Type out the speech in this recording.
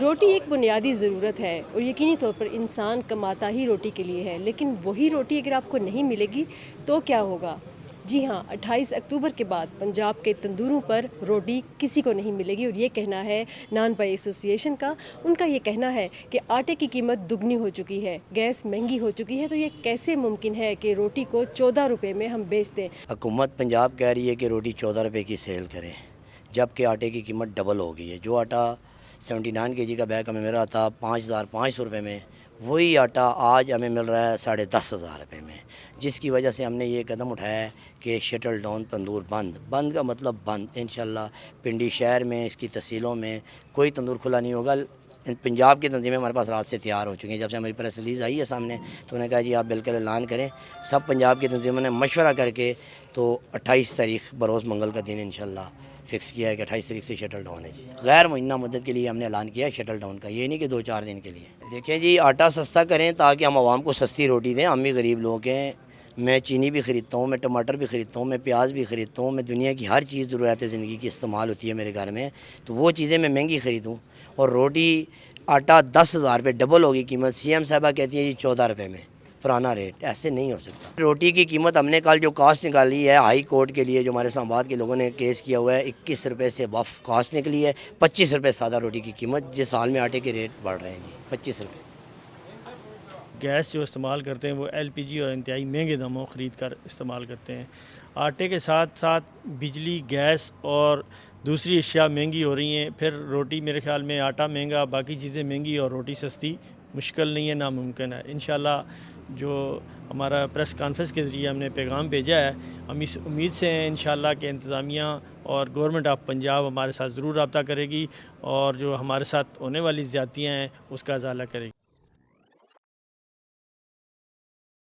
روٹی ایک بنیادی ضرورت ہے اور یقینی طور پر انسان کماتا ہی روٹی کے لیے ہے، لیکن وہی روٹی اگر آپ کو نہیں ملے گی تو کیا ہوگا؟ جی ہاں، 28 اکتوبر کے بعد پنجاب کے تندوروں پر روٹی کسی کو نہیں ملے گی، اور یہ کہنا ہے نان پائی ایسوسی ایشن کا۔ ان کا یہ کہنا ہے کہ آٹے کی قیمت دگنی ہو چکی ہے، گیس مہنگی ہو چکی ہے، تو یہ کیسے ممکن ہے کہ روٹی کو 14 روپے میں ہم بیچ دیں؟ حکومت پنجاب کہہ رہی ہے کہ روٹی 14 روپے کی سیل کریں، جبکہ آٹے کی قیمت ڈبل ہو گئی ہے۔ جو آٹا 79 کے جی کا بیگ ہمیں مل رہا تھا 5500 روپے میں، وہی آٹا آج ہمیں مل رہا ہے 10,500 روپے میں، جس کی وجہ سے ہم نے یہ قدم اٹھایا ہے کہ شٹل ڈاؤن تندور بند کا مطلب بند۔ انشاءاللہ پنڈی شہر میں اس کی تحصیلوں میں کوئی تندور کھلا نہیں ہوگا۔ پنجاب کی تنظیمیں ہمارے پاس رات سے تیار ہو چکی ہیں، جب سے ہماری پریس ریلیز آئی ہے سامنے تو انہوں نے کہا جی آپ بالکل اعلان کریں۔ سب پنجاب کی تنظیموں نے مشورہ کر کے تو 28 تاریخ بروز منگل کا دن انشاءاللہ فکس کیا ہے کہ 28 تاریخ سے شٹل ڈاؤن ہے۔ جی غیر معینہ مدت کے لیے ہم نے اعلان کیا ہے شٹل ڈاؤن کا، یہ نہیں کہ 2-4 دن کے لیے۔ دیکھیں جی، آٹا سستا کریں تاکہ ہم عوام کو سستی روٹی دیں۔ ہم بھی غریب لوگ ہیں، میں چینی بھی خریدتا ہوں، میں ٹماٹر بھی خریدتا ہوں، میں پیاز بھی خریدتا ہوں، میں دنیا کی ہر چیز ضرورت زندگی کی استعمال ہوتی ہے میرے گھر میں، تو وہ چیزیں میں مہنگی خریدوں اور روٹی آٹا 10,000 روپے ڈبل ہوگی قیمت۔ سی ایم صاحبہ کہتی ہیں جی 14 روپے میں پرانا ریٹ، ایسے نہیں ہو سکتا۔ روٹی کی قیمت ہم نے کل جو کاسٹ نکالی ہے ہائی کورٹ کے لیے، جو ہمارے اسلام آباد کے لوگوں نے کیس کیا ہوا ہے، 21 روپے سے وف کاسٹ نکلی ہے، 25 روپے سادہ روٹی کی قیمت، جس حال میں آٹے کے ریٹ بڑھ رہے ہیں جی 25 روپے۔ گیس جو استعمال کرتے ہیں وہ ایل پی جی اور انتہائی مہنگے داموں خرید کر استعمال کرتے ہیں۔ آٹے کے ساتھ ساتھ بجلی، گیس اور دوسری اشیاء مہنگی ہو رہی ہیں، پھر روٹی میرے خیال میں آٹا مہنگا، باقی چیزیں مہنگی اور روٹی سستی مشکل نہیں ہے، ناممکن ہے۔ انشاءاللہ جو ہمارا پریس کانفرنس کے ذریعے ہم نے پیغام بھیجا ہے، ہم اس امید سے ہیں انشاءاللہ کہ انتظامیہ اور گورنمنٹ آف پنجاب ہمارے ساتھ ضرور رابطہ کرے گی اور جو ہمارے ساتھ ہونے والی زیادتیاں ہیں اس کا ازالہ کرے گی۔